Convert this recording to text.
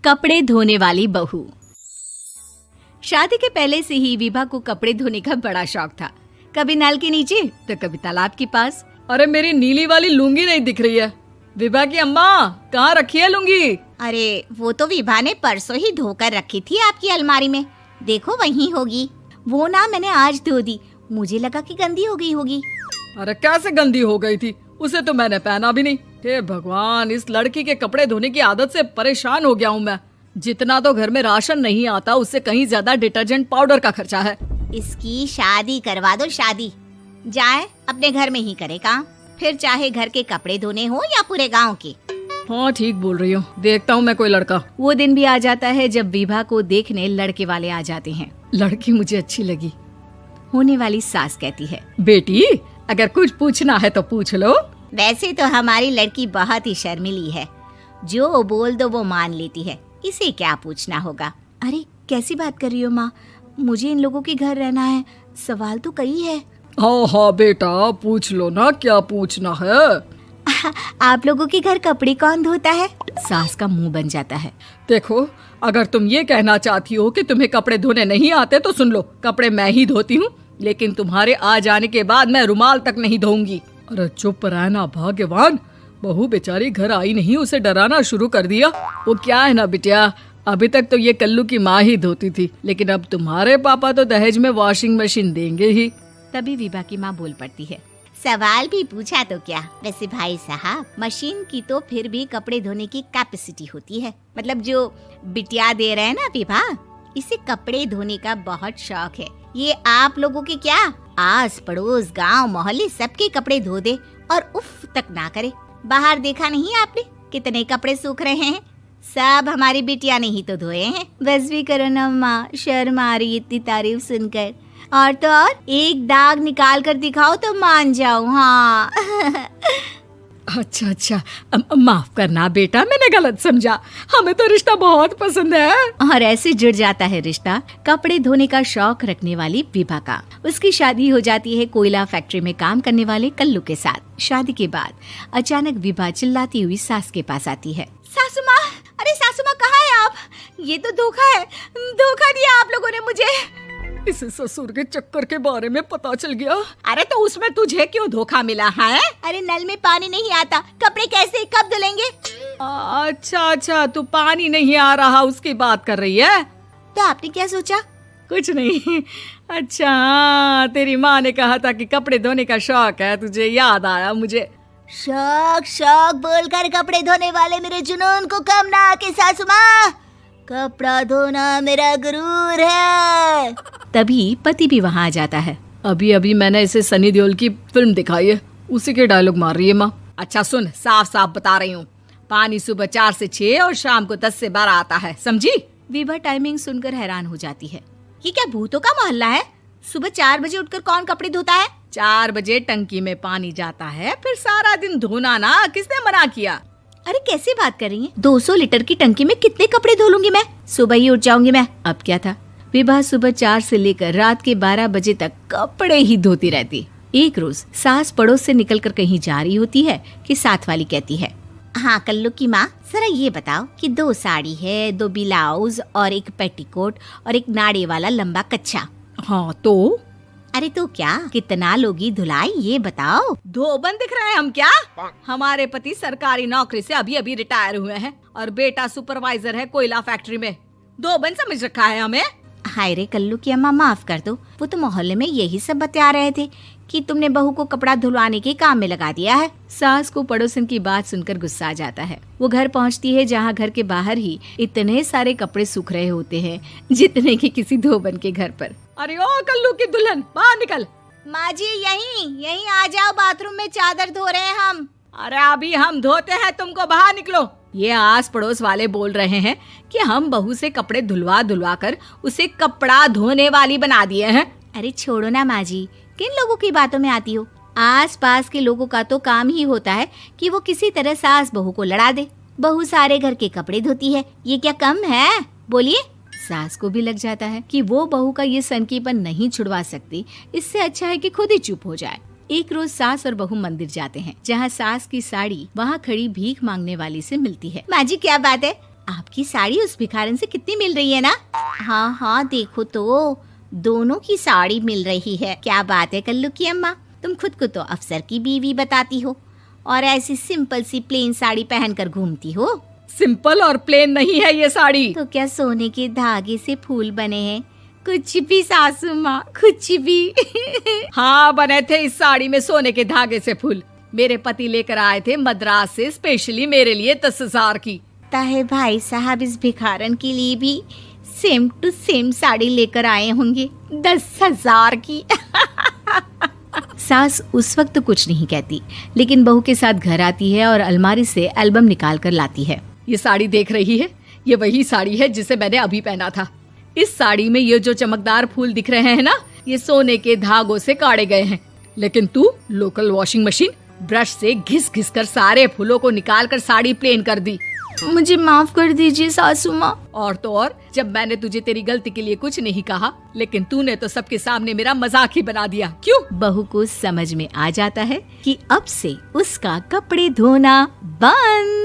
कपड़े धोने वाली बहू। शादी के पहले से ही विभा को कपड़े धोने का बड़ा शौक था। कभी नल के नीचे तो कभी तालाब के पास। अरे मेरी नीली वाली लुंगी नहीं दिख रही है। विभा की अम्मा, कहाँ रखी है लुंगी? अरे वो तो विभा ने परसों ही धोकर रखी थी आपकी अलमारी में, देखो वहीं होगी। वो ना मैंने आज धो दी, मुझे लगा कि गंदी हो गई होगी। अरे कैसे गंदी हो गई थी? उसे तो मैंने पहना भी नहीं। हे भगवान, इस लड़की के कपड़े धोने की आदत से परेशान हो गया हूँ मैं। जितना तो घर में राशन नहीं आता, उससे कहीं ज्यादा डिटर्जेंट पाउडर का खर्चा है। इसकी शादी करवा दो, शादी जाए अपने घर में ही करे काम, फिर चाहे घर के कपड़े धोने हो या पूरे गांव के। हाँ ठीक बोल रही हूँ, देखता हूँ मैं कोई लड़का। वो दिन भी आ जाता है जब विभा को देखने लड़के वाले आ जाते हैं। लड़की मुझे अच्छी लगी। होने वाली सास कहती है, बेटी अगर कुछ पूछना है तो पूछ लो। वैसे तो हमारी लड़की बहुत ही शर्मीली है, जो बोल दो वो मान लेती है, इसे क्या पूछना होगा। अरे कैसी बात कर रही हो माँ, मुझे इन लोगों के घर रहना है, सवाल तो कई है। हाँ हाँ बेटा, पूछ लो ना, क्या पूछना है। आप लोगों के घर कपड़े कौन धोता है? सास का मुंह बन जाता है। देखो, अगर तुम ये कहना चाहती हो कि तुम्हें कपड़े धोने नहीं आते तो सुन लो, कपड़े मैं ही धोती हूँ, लेकिन तुम्हारे आ जाने के बाद मैं रुमाल तक नहीं धोऊंगी। अरे चुप रहना भाग्यवान, बहू बेचारी घर आई नहीं, उसे डराना शुरू कर दिया। वो क्या है ना बिटिया, अभी तक तो ये कल्लू की माँ ही धोती थी, लेकिन अब तुम्हारे पापा तो दहेज में वॉशिंग मशीन देंगे ही। तभी विभा की माँ बोल पड़ती है, सवाल भी पूछा तो क्या। वैसे भाई साहब, मशीन की तो फिर भी कपड़े धोने की कैपेसिटी होती है। मतलब जो बिटिया दे रहे हैं ना विभा, इसे कपड़े धोने का बहुत शौक है। ये आप लोगों के क्या, आस पड़ोस गांव मोहल्ले सबके कपड़े धो दे और उफ तक ना करे। बाहर देखा नहीं आपने कितने कपड़े सूख रहे हैं? सब हमारी बिटिया ने ही तो धोए हैं। बस भी करो ना माँ, शर्म आ रही इतनी तारीफ सुनकर। और तो और एक दाग निकाल कर दिखाओ तो मान जाऊं। हाँ अच्छा, माफ करना बेटा, मैंने गलत समझा। हमें तो रिश्ता बहुत पसंद है। और ऐसे जुड़ जाता है रिश्ता कपड़े धोने का शौक रखने वाली विभा का। उसकी शादी हो जाती है कोयला फैक्ट्री में काम करने वाले कल्लू के साथ। शादी के बाद अचानक विभा चिल्लाती हुई सास के पास आती है। सासू माँ, अरे सासू माँ कहाँ है आप? ये तो धोखा है, धोखा दिया आप लोगों ने मुझे। इसे ससुर के चक्कर के बारे में पता चल गया। अरे तो उसमें तुझे क्यों धोखा मिला है? अरे नल में पानी नहीं आता, कपड़े कैसे कब धुलेंगे? अच्छा, तू पानी नहीं आ रहा उसकी बात कर रही है। तो आपने क्या सोचा? कुछ नहीं। अच्छा, तेरी माँ ने कहा था कि कपड़े धोने का शौक है तुझे, याद आया मुझे। शौक बोलकर कपड़े धोने वाले मेरे जुनून को कम ना आके सासू माँ, कपड़ा धोना मेरा गुरूर है। तभी पति भी वहाँ आ जाता है। अभी मैंने इसे सनी देओल की फिल्म दिखाई है, उसी के डायलॉग मार रही है माँ। अच्छा सुन, साफ साफ बता रही हूँ, पानी सुबह 4 से 6 और शाम को 10 से 12 आता है, समझी? विभा टाइमिंग सुनकर हैरान हो जाती है। ये क्या भूतों का मोहल्ला है? सुबह 4 बजे उठकर कौन कपड़े धोता है? 4 बजे टंकी में पानी जाता है, फिर सारा दिन धोना ना, किसने मना किया? अरे कैसी बात कर रही हैं? 200 लीटर की टंकी में कितने कपड़े धो लूंगी मैं? सुबह ही उठ जाऊंगी मैं। अब क्या था, विभा सुबह 4 से लेकर रात के 12 बजे तक कपड़े ही धोती रहती। एक रोज सास पड़ोस से निकलकर कहीं जा रही होती है कि साथ वाली कहती है, हाँ कल्लू की माँ, जरा ये बताओ कि 2 साड़ी है, 2 ब्लाउज और एक पेटीकोट और एक नाड़े वाला लंबा कच्छा। हाँ तो? अरे तो क्या, कितना लोगी धुलाई ये बताओ। धोबन दिख रहे हैं हम क्या? हमारे पति सरकारी नौकरी से अभी रिटायर हुए हैं और बेटा सुपरवाइजर है कोयला फैक्ट्री में। धोबन समझ रखा है हमें? हाय रे कल्लू की अम्मा, माफ कर दो, वो तो मोहल्ले में यही सब बता रहे थे कि तुमने बहू को कपड़ा धुलवाने के काम में लगा दिया है। सास को पड़ोसन की बात सुनकर गुस्सा आ जाता है। वो घर पहुंचती है जहां घर के बाहर ही इतने सारे कपड़े सूख रहे होते हैं जितने कि किसी धोबन के घर पर। अरे ओ कल्लू की दुल्हन, बाहर निकल। माँ जी यहीं आ जाओ, बाथरूम में चादर धो रहे हैं हम। अरे अभी हम धोते हैं, तुमको बाहर निकलो। ये आस पड़ोस वाले बोल रहे हैं कि हम बहू से कपड़े धुलवा कर उसे कपड़ा धोने वाली बना दिए हैं। अरे छोड़ो ना माँ जी, किन लोगों की बातों में आती हो? आस पास के लोगों का तो काम ही होता है कि वो किसी तरह सास बहू को लड़ा दे। बहू सारे घर के कपड़े धोती है, ये क्या कम है? बोलिए। सास को भी लग जाता है कि वो बहू का ये सनकीपन नहीं छुड़वा सकती, इससे अच्छा है कि खुद ही चुप हो जाए। एक रोज सास और बहू मंदिर जाते हैं, जहाँ सास की साड़ी वहाँ खड़ी भीख मांगने वाली से मिलती है। माँ जी क्या बात है, आपकी साड़ी उस भिखारन से कितनी मिल रही है ना? हाँ हाँ देखो तो, दोनों की साड़ी मिल रही है। क्या बात है कल्लू की अम्मा, तुम खुद को तो अफसर की बीवी बताती हो और ऐसी सिंपल सी प्लेन साड़ी पहनकर घूमती हो। सिंपल और प्लेन नहीं है ये साड़ी। तो क्या सोने के धागे से फूल बने हैं? कुछ भी सासू माँ, कुछ भी। हाँ बने थे इस साड़ी में सोने के धागे से फूल। मेरे पति लेकर आए थे मद्रास से स्पेशली मेरे लिए 10,000 की। ताहे भाई साहब इस भिखारन के लिए भी सेम टू सेम साड़ी लेकर आए होंगे 10,000 की। सास उस वक्त तो कुछ नहीं कहती, लेकिन बहू के साथ घर आती है और अलमारी से एल्बम निकाल कर लाती है। ये साड़ी देख रही है, ये वही साड़ी है जिसे मैंने अभी पहना था। इस साड़ी में ये जो चमकदार फूल दिख रहे हैं ना, ये सोने के धागों से काढ़े गए हैं। लेकिन तू लोकल वॉशिंग मशीन ब्रश से घिस घिस कर सारे फूलों को निकाल कर साड़ी प्लेन कर दी। मुझे माफ कर दीजिए सासू माँ। और तो और, जब मैंने तुझे तेरी गलती के लिए कुछ नहीं कहा, लेकिन तूने तो सबके सामने मेरा मजाक ही बना दिया। क्यों? बहू को समझ में आ जाता है कि अब से उसका कपड़े धोना बंद।